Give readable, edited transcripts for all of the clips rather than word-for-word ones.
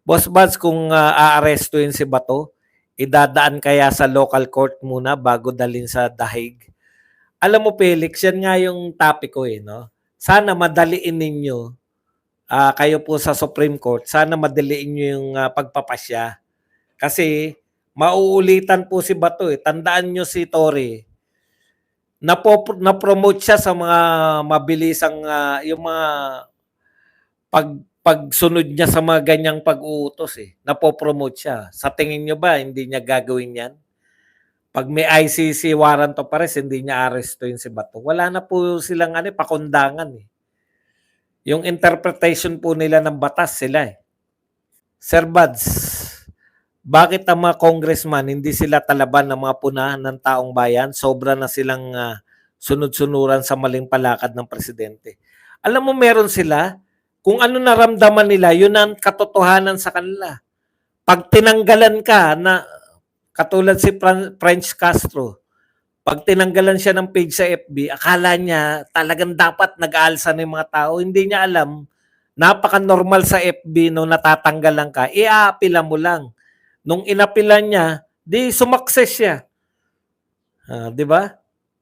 Boss Buds, kung aarestuin si Bato, idadaan kaya sa local court muna bago dalhin sa dahig? Alam mo, Felix, yan nga yung topic ko eh, no? Sana madaliin ninyo, kayo po sa Supreme Court, sana madaliin nyo yung pagpapasya. Kasi mauulitan po si Bato eh. Tandaan nyo si Tory, na-promote siya sa mga mabilisang, yung mga pagsunod niya sa mga ganyang pag-uutos eh. Napopromote siya. Sa tingin nyo ba, hindi niya gagawin yan? Pag may ICC warrant of arrest, hindi niya arestuin si Bato. Wala na po silang pakundangan eh. Yung interpretation po nila ng batas sila eh. Sir Buds, bakit ang mga congressman hindi sila talaban ng mga punahan ng taong bayan? Sobra na silang sunod-sunuran sa maling palakad ng presidente. Alam mo, meron sila, kung ano naramdaman nila, yun ang katotohanan sa kanila. Pag tinanggalan ka na, katulad si French Castro, pag tinanggalan siya ng page sa FB, akala niya talagang dapat nag-aalsa ng mga tao. Hindi niya alam, napaka-normal sa FB nung natatanggalan ka, i-aapila mo lang. Nung inapilan niya, di sumakses siya. Di ba?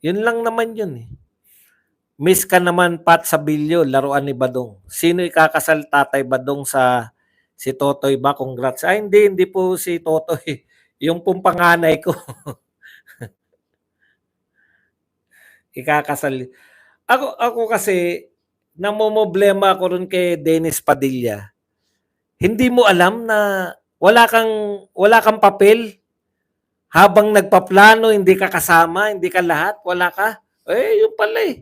Yun lang naman yun eh. Miss ka naman Pat Sabilio, laruan ni Badong. Sino ikakasal Tatay Badong sa si Totoy ba? Congrats. Ay hindi po si Totoy. Yung pong panganay ko. Ikakasal. Ako kasi, namomblema ako rin kay Dennis Padilla. Hindi mo alam na wala kang papel habang nagpaplano, hindi ka kasama, hindi ka lahat, wala ka. Eh, yun pala eh.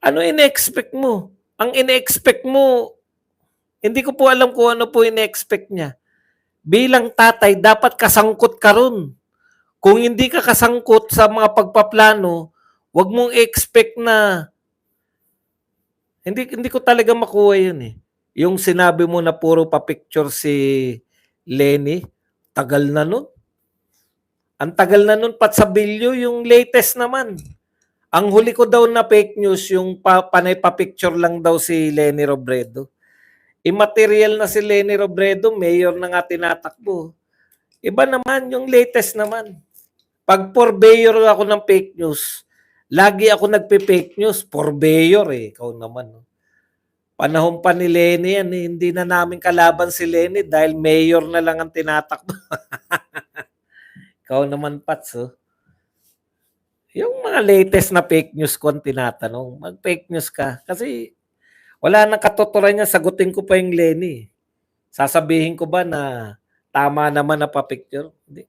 Ano ine-expect mo? Ang ine-expect mo, hindi ko po alam kung ano po ine-expect niya. Bilang tatay, dapat kasangkot ka ron. Kung hindi ka kasangkot sa mga pagpaplano, wag mong expect na hindi ko talaga makuha yun eh. Yung sinabi mo na puro pa-picture si Lenny, tagal na nun. Ang tagal na nun, Patsabilyo, yung latest naman. Ang huli ko daw na fake news, yung panay pa-picture lang daw si Lenny Robredo. Immaterial na si Lenny Robredo, mayor na nga tinatakbo. Iba naman, yung latest naman. Pag purveyor ako ng fake news, lagi ako nagpe-fake news, purveyor eh. Ikaw naman. No? Panahon pa ni Lenny yan, eh. Hindi na namin kalaban si Lenny dahil mayor na lang ang tinatakbo. Ikaw naman, Pats. Oh. Yung mga latest na fake news ko ang tinatanong, mag-fake news ka. Kasi wala nang katuturan niya, sagutin ko pa yung Lenny. Sasabihin ko ba na tama naman na pa-picture? Hindi.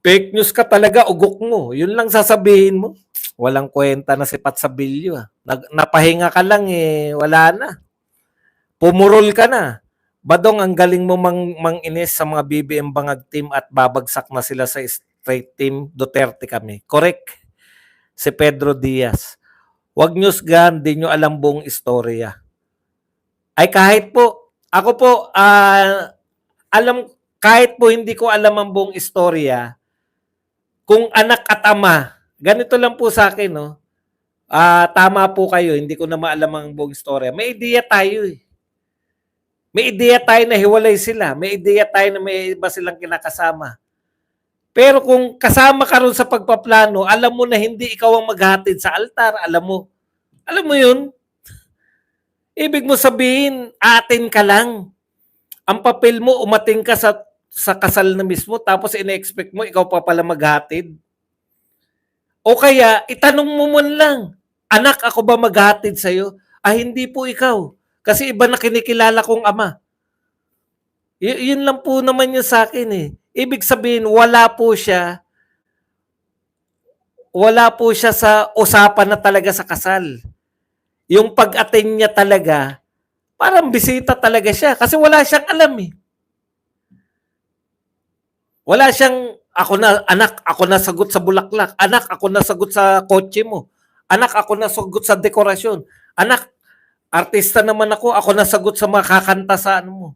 Fake news ka talaga, ugok mo. Yun lang sasabihin mo. Walang kwenta na si Patsabilyo. Napahinga ka lang eh, wala na. Pumurol ka na. Badong, ang galing mo mang-inis sa mga BBM Bangag team at babagsak na sila sa straight team. Duterte kami. Correct. Si Pedro Diaz. Huwag nyo sgan, di nyo alam buong istorya. Ay kahit po, ako po, kahit po hindi ko alam ang buong istorya, kung anak at ama, ganito lang po sa akin, no? Tama po kayo, hindi ko na maalam ang buong istorya. May ideya tayo eh. May ideya tayo na hiwalay sila. May ideya tayo na may iba silang kinakasama. Pero kung kasama ka ron sa pagpaplano, alam mo na hindi ikaw ang maghatid sa altar. Alam mo yun? Ibig mo sabihin, atin ka lang. Ang papel mo, umating ka sa kasal na mismo, tapos ina-expect mo, ikaw pa pala maghatid. O kaya, itanong mo man lang, anak, ako ba maghatid sa'yo? Hindi po ikaw. Kasi iba na kinikilala kong ama. Yun lang po naman yun sa akin eh. Ibig sabihin, wala po siya sa usapan na talaga sa kasal. Yung pag-attend niya talaga, parang bisita talaga siya. Kasi wala siyang alam eh. Wala siyang, anak, ako nasagot sa bulaklak. Anak, ako nasagot sa kotse mo. Anak, ako nasagot sa dekorasyon. Anak, artista naman ako nasagot sa makakanta sa ano mo.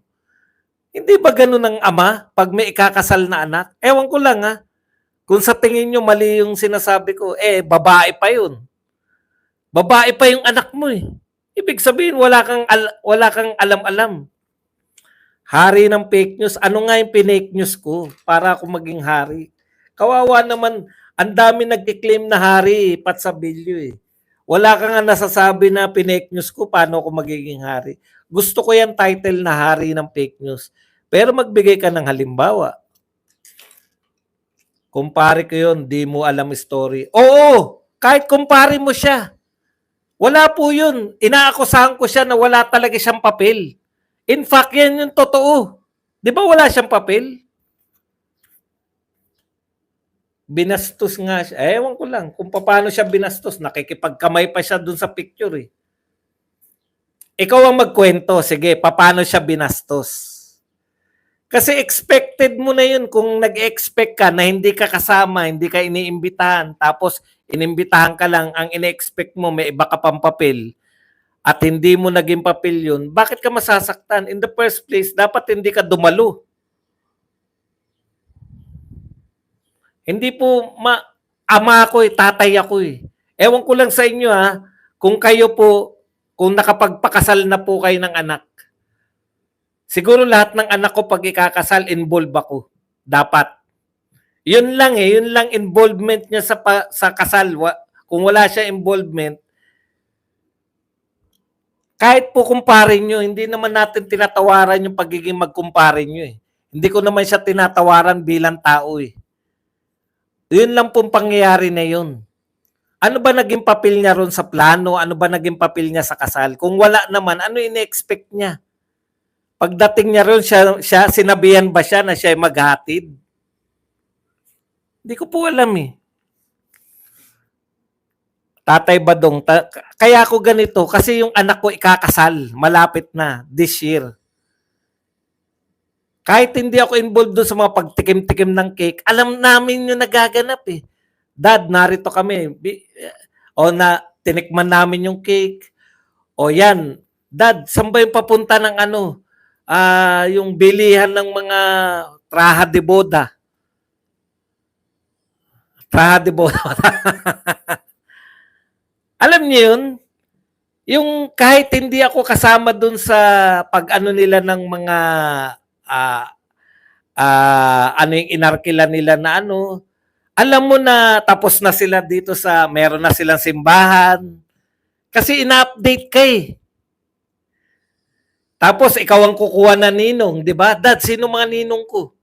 Hindi ba ganun ang ama pag may ikakasal na anak? Ewan ko lang ha. Kung sa tingin nyo mali yung sinasabi ko, babae pa yun. Babae pa yung anak mo eh. Ibig sabihin wala kang alam-alam. Hari ng fake news. Ano nga yung pinake news ko para ako maging hari? Kawawa naman, ang dami nagki-claim na hari, Patsabilyo eh. Wala ka nga nasasabi na pinake news ko, paano ako magiging hari? Gusto ko yung title na hari ng fake news. Pero magbigay ka ng halimbawa. Kumpare ko yun, di mo alam story. Oo, kahit kumpare mo siya. Wala po yun. Inaakusahan ko siya na wala talaga siyang papel. In fact, yan yung totoo. Di ba wala siyang papel? Binastos nga siya. Ewan ko lang kung paano siya binastos. Nakikipagkamay pa siya dun sa picture eh. Ikaw ang magkwento. Sige, paano siya binastos? Kasi expected mo na yun kung nag-expect ka na hindi ka kasama, hindi ka iniimbitahan, tapos inimbitahan ka lang, ang ine-expect mo may iba ka pang papel at hindi mo naging papel yun, bakit ka masasaktan? In the first place, dapat hindi ka dumalo. Hindi po ama ko eh, tatay ako eh. Ewan ko lang sa inyo ha, kung kayo po, kung nakapagpakasal na po kayo ng anak, siguro lahat ng anak ko pag ikakasal, involved ako. Dapat. Yun lang eh, yun lang involvement niya sa kasal. Kung wala siya involvement, kahit po kumparin nyo, hindi naman natin tinatawaran yung pagiging magkumparin nyo eh. Hindi ko naman siya tinatawaran bilang tao eh. Yun lang pong pangyayari na yun. Ano ba naging papel niya ron sa plano? Ano ba naging papel niya sa kasal? Kung wala naman, ano ine-expect niya? Pagdating niya ron, siya sinabihan ba siya na siya ay maghatid? Hindi ko po alam eh. Tatay Badong, kaya ako ganito, kasi yung anak ko ikakasal, malapit na, this year. Kahit hindi ako involved doon sa mga pagtikim-tikim ng cake, alam namin yung nagaganap eh. Dad, narito kami. O na, tinikman namin yung cake. O yan, Dad, saan ba yung papunta ng ano? Yung bilihan ng mga traha de boda. Traha de boda. Alam niyo yun? Yung kahit hindi ako kasama dun sa pag-ano nila ng mga ano yung inarkila nila na ano, alam mo na tapos na sila dito sa, meron na silang simbahan. Kasi ina-update ka eh. Tapos ikaw ang kukuha na ninong, di ba? Dad, sino mga ninong ko?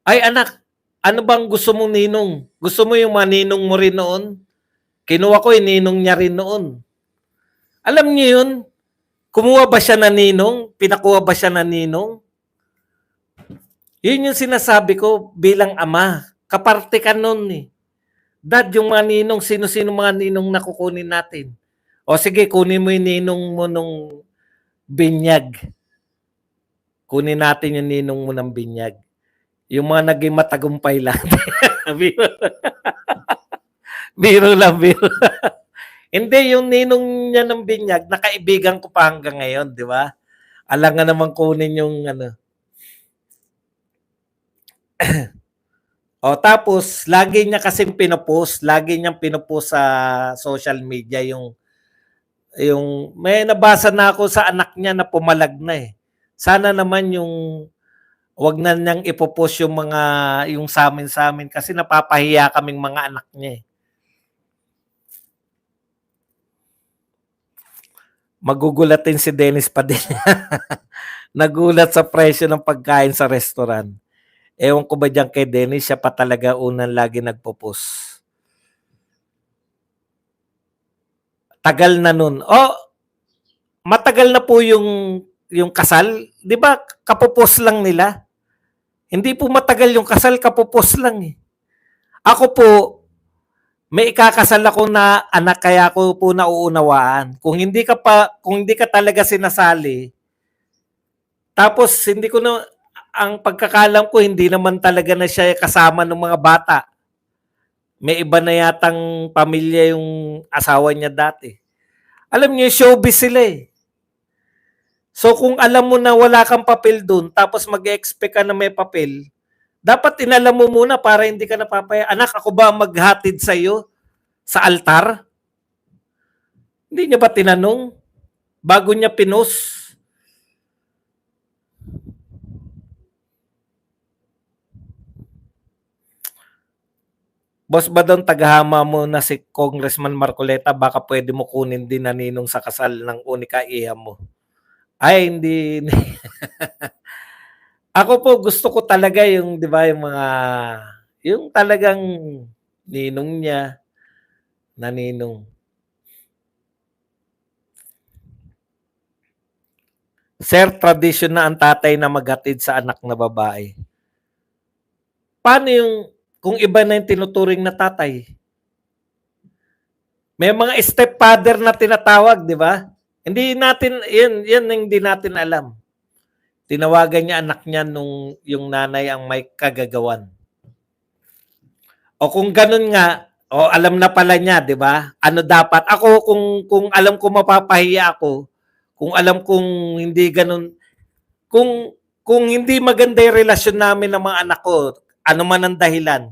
Ay anak, ano bang gusto mong ninong? Gusto mo yung mga ninong mo rin noon? Kinuha ko yung ninong niya rin noon. Alam niyo yun? Kumuha ba siya na ninong? Pinakuha ba siya na ninong? Yun yung sinasabi ko bilang ama. Kaparte ka nun eh. Dad, yung mga ninong, sino-sino mga ninong na kukunin natin? O sige, kunin mo yung ninong mo nung binyag. Kunin natin yung ninong mo ng binyag. Yung mga naging matagumpay lang. Biro lang, biro. Hindi, yung ninong niya ng binyag, nakaibigan ko pa hanggang ngayon, di ba? Alam nga naman kunin yung ano. O tapos, lagi niya kasing pinopost, lagi niyang pinopost sa social media yung may nabasa na ako sa anak niya na pumalag na eh. Sana naman yung wag na niyang ipopost yung mga yung sa amin kasi napapahiya kaming mga anak niya eh. Magugulatin si Dennis pa din. Nagulat sa presyo ng pagkain sa restaurant. Ewan ko ba dyan kay Dennis, siya pa talaga unang lagi nagpo-post. Tagal na nun. Matagal na po yung kasal. Di ba kapopos lang nila? Hindi po matagal yung kasal, kapopos lang eh. Ako po, may ikakasal ako na anak kaya ko po nauunawaan. Kung hindi ka talaga sinasali, tapos hindi ko na, ang pagkakalam ko, hindi naman talaga na siya kasama ng mga bata. May iba na yatang pamilya yung asawa niya dati. Alam niyo, showbiz sila eh. So kung alam mo na wala kang papel dun, tapos mag-expect ka na may papel, dapat inalam mo muna para hindi ka napapaya. Anak, ako ba maghatid sa iyo sa altar? Hindi niya ba tinanong? bago niya pinost. Boss Badong, tagahama mo na si Congressman Marcoleta, baka pwede mo kunin din na ninong sa kasal ng unika iha mo. Ay, hindi. Ako po, gusto ko talaga yung, di ba, yung talagang ninong niya, na ninong. Sir, tradisyon na ang tatay na maghatid sa anak na babae. Paano yung, kung iba na yung tinuturing na tatay? May mga stepfather na tinatawag, di ba? Hindi natin, yan hindi natin alam. Tinawagan niya anak niya nung yung nanay ang may kagagawan. O kung ganun nga, o alam na pala niya, di ba? Ano dapat? Ako, kung alam ko mapapahiya ako, kung alam kong hindi ganun, kung hindi maganda yung relasyon namin ng mga anak ko, ano man ang dahilan,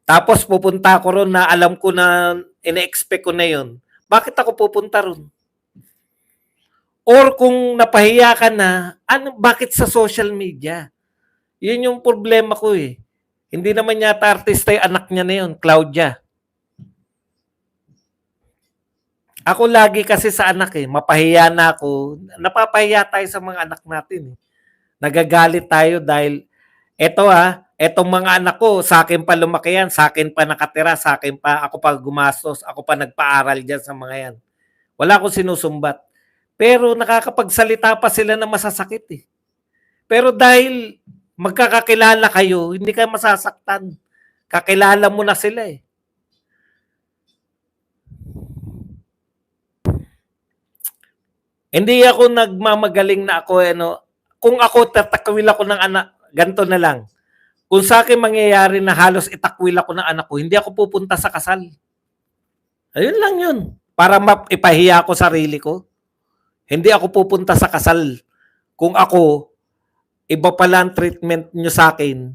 tapos pupunta ako ron na alam ko na ine-expect ko na yun, bakit ako pupunta ron? Or kung napahiya ka na, bakit sa social media? Yun yung problema ko eh. Hindi naman yata artista yung anak niya na yun, Claudia. Ako lagi kasi sa anak eh, mapahiya na ako. Napapahiya tayo sa mga anak natin eh. Nagagalit tayo dahil etong mga anak ko, sa akin pa lumaki yan, sa akin pa nakatira, sa akin pa, ako pa gumastos, ako pa nagpaaral dyan sa mga yan. Wala akong sinusumbat. Pero nakakapagsalita pa sila na masasakit eh. Pero dahil magkakakilala kayo, hindi kayo masasaktan. Kakilala mo na sila eh. Hindi ako nagmamagaling na ako kung ako tatakwil ako ng anak, ganito na lang. Kung sa akin mangyayari na halos itakwil ako ng anak ko, hindi ako pupunta sa kasal. Ayun lang yun. Para ipahiya ko sarili ko. Hindi ako pupunta sa kasal. Kung ako, iba pala ang treatment nyo sa akin.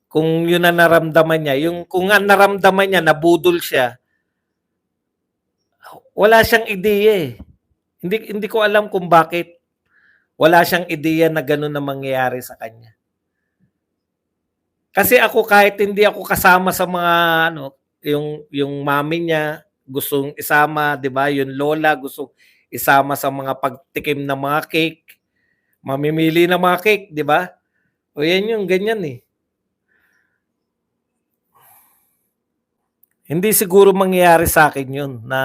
Kung yun na naramdaman niya. Kung naramdaman niya, nabudol siya, wala siyang ideya eh. Hindi ko alam kung bakit wala siyang ideya na gano'n na mangyayari sa kanya. Kasi ako kahit hindi ako kasama sa mga yung mami niya gustong isama, 'di ba? Yung lola gusto isama sa mga pagtikim ng mga cake. Mamimili ng mga cake, 'di ba? O yan yung ganyan eh. Hindi siguro mangyayari sa akin yun na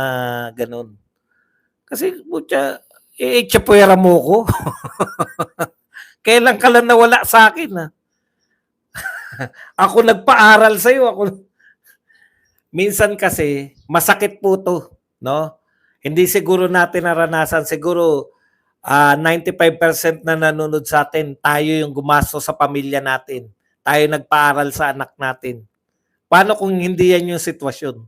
ganun. Kasi putya, itsapwera mo ko. Kailan ka lang nawala sa akin ha? Ako nagpaaral sa'yo. Minsan kasi, masakit po to. No? Hindi siguro natin naranasan. Siguro, 95% na nanonood sa atin, tayo yung gumasto sa pamilya natin. Tayo nagpaaral sa anak natin. Paano kung hindi yan yung sitwasyon?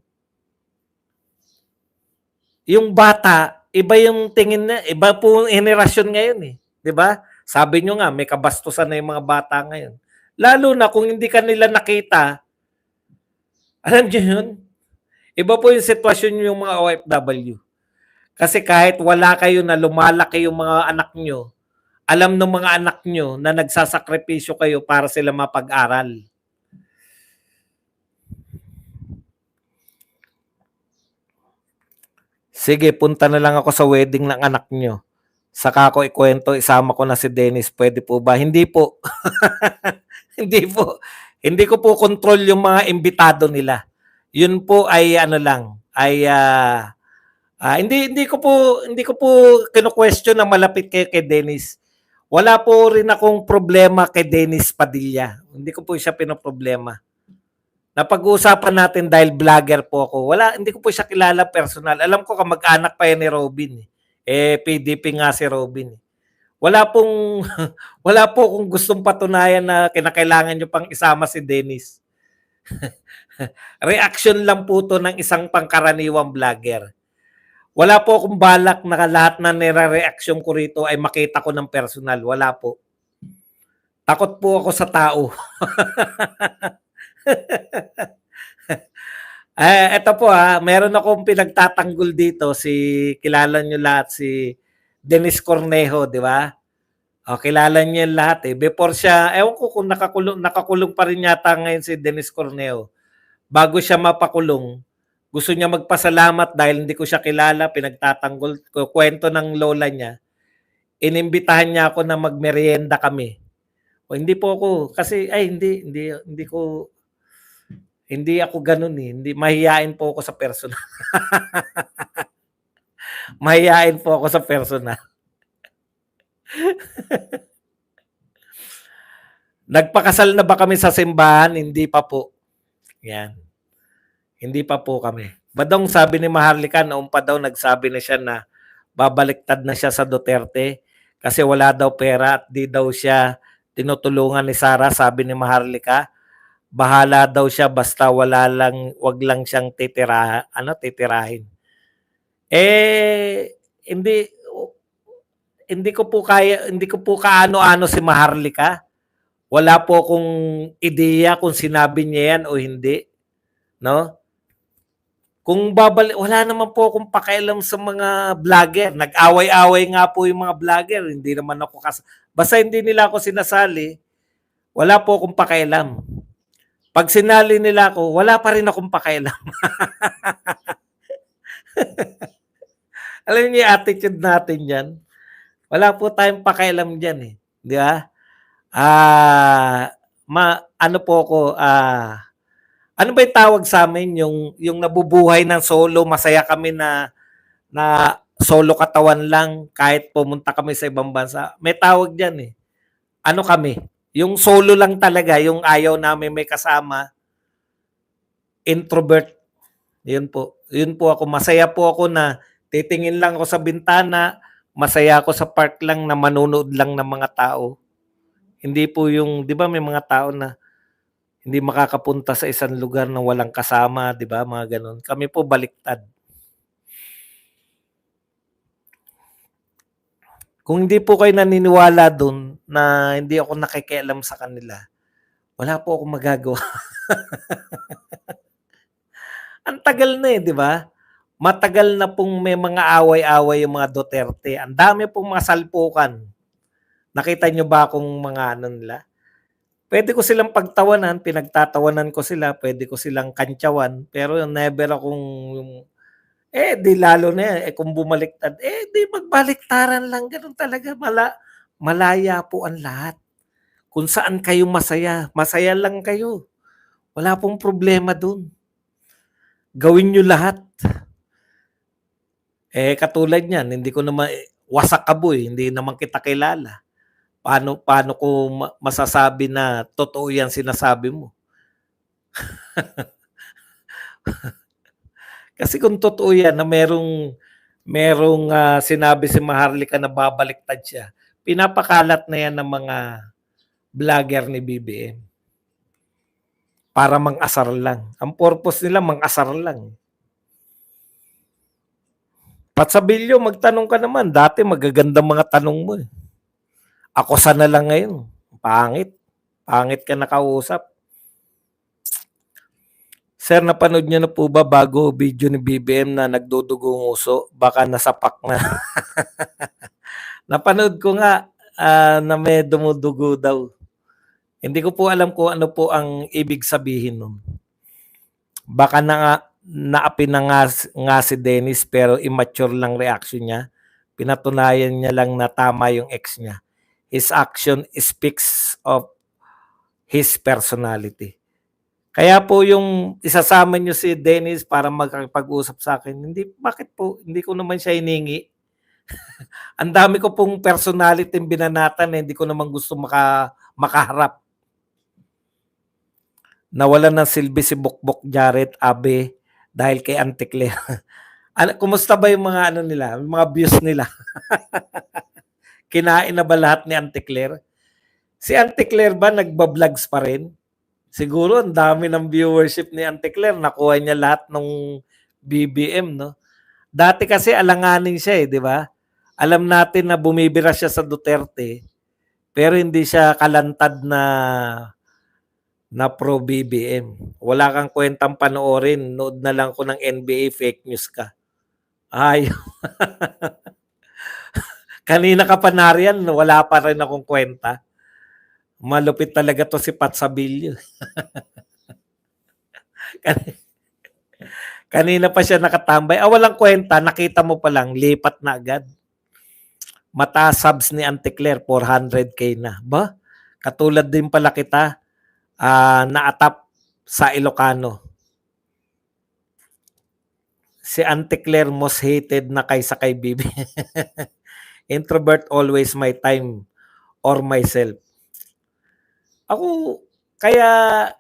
Yung bata, iba yung tingin na, iba po yung henerasyon ngayon eh. 'Di ba? Sabi nyo nga, may kabastusan na yung mga bata ngayon. Lalo na kung hindi ka nila nakita, alam nyo yun? Iba po yung sitwasyon yung mga OFW. Kasi kahit wala kayo na lumalaki yung mga anak nyo, alam ng mga anak nyo na nagsasakripisyo kayo para sila mapag-aral. Sige, punta na lang ako sa wedding ng anak nyo. Saka ko ikwento, isama ko na si Dennis. Pwede po ba? Hindi po. Hindi po. Hindi ko po control yung mga imbitado nila. Yun po ay hindi ko po kino-question na malapit kay Dennis. Wala po rin akong problema kay Dennis Padilla. Hindi ko po siya pinoproblema. Napag-uusapan natin dahil vlogger po ako. Hindi ko po siya kilala personal. Alam ko kamag-anak pa yan ni Robin. PDP nga si Robin. Wala po kung gustong patunayan na kinakailangan nyo pang isama si Dennis. Reaction lang po to ng isang pangkaraniwang vlogger. Wala po akong balak na lahat na nire-reaction ko rito ay makita ko ng personal. Wala po. Takot po ako sa tao. Eto po, meron akong pinagtatanggol dito, kilala niyo lahat si Dennis Cornejo, 'di ba? O, kilala niyo 'yan lahat, eh. Before siya ewan ko kung nakakulong pa rin yata ngayon si Dennis Cornejo. Bago siya mapakulong, gusto niya magpasalamat dahil hindi ko siya kilala, pinagtatanggol ko, kuwento ng lola niya. Inimbitahan niya ako na magmeryenda kami. O hindi po ako kasi hindi ako gano'n, eh, hindi mahiyain po ako sa personal. Mahiyain po ako sa personal. Nagpakasal na ba kami sa simbahan? Hindi pa po. Yan. Hindi pa po kami. Badong sabi ni Maharlika, noon pa daw nagsabi na siya na babaliktad na siya sa Duterte kasi wala daw pera at di daw siya tinutulungan ni Sara, sabi ni Maharlika. Bahala daw siya basta wag lang siyang titirahin. Hindi hindi ko po kaano-ano si Maharlika. Wala po akong ideya kung sinabi niya yan o hindi, no? Kung wala naman po akong pakialam sa mga vlogger. Nag-away-away nga po yung mga vlogger. Hindi naman ako basta hindi nila ako sinasali, wala po akong pakialam. Pag sinali nila ako, wala pa rin akong pakialam. Alam niyo yung attitude natin yan? Wala po tayong pakialam dyan, eh. Di ba? Ano po ako, ano ba yung tawag sa amin? Yung nabubuhay ng solo, masaya kami na solo katawan lang kahit pumunta kami sa ibang bansa. May tawag dyan, eh. Ano kami? Yung solo lang talaga, yung ayaw namin may kasama. Introvert. Yun po. Yun po ako. Masaya po ako na titingin lang ako sa bintana, masaya ako sa park lang na manonood lang ng mga tao. Hindi po yung, di ba may mga tao na hindi makakapunta sa isang lugar na walang kasama, di ba? Mga ganun. Kami po baliktad. Kung hindi po kayo naniniwala dun na hindi ako nakikialam sa kanila, wala po akong magagawa. Ang tagal na, eh, di ba? Matagal na pong may mga away-away yung mga Duterte. Ang dami pong mga salpukan. Nakita nyo ba kung mga ano nila? Pwede ko silang pagtawanan, pinagtatawanan ko sila, pwede ko silang kantyawan, pero never akong, di lalo na yan, kung bumaliktad, di magbaliktaran lang, ganun talaga, malaya po ang lahat. Kung saan kayo masaya, masaya lang kayo. Wala pong problema dun. Gawin nyo lahat. Katulad niyan, hindi ko naman, wasak ka boy, hindi naman kita kilala. Paano ko masasabi na totoo yan sinasabi mo? Kasi kung totoo yan na merong sinabi si Maharlika na babaliktad siya, pinapakalat na yan ng mga vlogger ni BBM. Para mang-asar lang. Ang purpose nila, mang-asar lang. Patsabilyo, magtanong ka naman. Dati magagandang mga tanong mo, eh. Ako sana lang ngayon. Pangit. Pangit ka nakausap. Sir, napanood niyo na po ba bago video ni BBM na nagdudugong uso? Baka nasapak na. Napanood ko nga na may dumudugo daw. Hindi ko po alam kung ano po ang ibig sabihin nun. Baka naapi na nga si Dennis pero immature lang reaction niya. Pinatunayan niya lang na tama yung ex niya. His action speaks of his personality. Kaya po yung isasama niyo si Dennis para magkapag-usap sa akin, bakit po? Hindi ko naman siya hiningi. Ang dami ko pong personality binanatan hindi ko naman gusto makaharap. Nawalan ng silbi si Bukbok Jared Abe dahil kay Auntie Claire. Kumusta ba yung mga nila, mga views nila? Kinain na ba lahat ni Auntie Claire? Si Auntie Claire ba nagba-vlogs pa rin? Siguro ang dami ng viewership ni Auntie Claire, nakuha niya lahat ng BBM, no? Dati kasi alanganin siya, di ba? Alam natin na bumibira siya sa Duterte, pero hindi siya kalantad na na pro BBM. Wala kang kwentang panoorin, nood na lang ko ng NBA, fake news ka. Ay, kanina ka pa nariyan, wala pa rin akong kwenta. Malupit talaga 'to si Pat Sabilio. Kanina pa siya nakatambay. Walang kwenta, nakita mo pa lang, lipat na agad. Mataas subs ni Auntie Claire, 400K na. Ba? Katulad din pala kita, naatap sa Ilocano. Si Auntie Claire most hated na kaysa kay Bibi. Introvert always my time or myself. Ako, kaya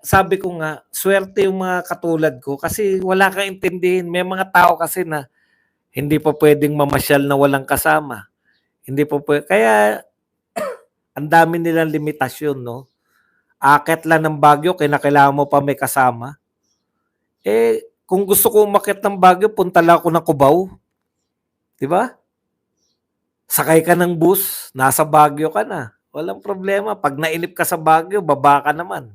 sabi ko nga, swerte yung mga katulad ko kasi wala kang intindihin. May mga tao kasi na hindi pa pwedeng mamasyal na walang kasama. Hindi pa pwede. Kaya ang dami nilang limitasyon, no? Akit lang ng Baguio, kinakailangan mo pa may kasama. Kung gusto ko umakyat ng Baguio, punta lang ako ng Cubao. Di ba? Sakay ka ng bus, nasa Baguio ka na. Walang problema. Pag nainip ka sa Baguio, baba ka naman.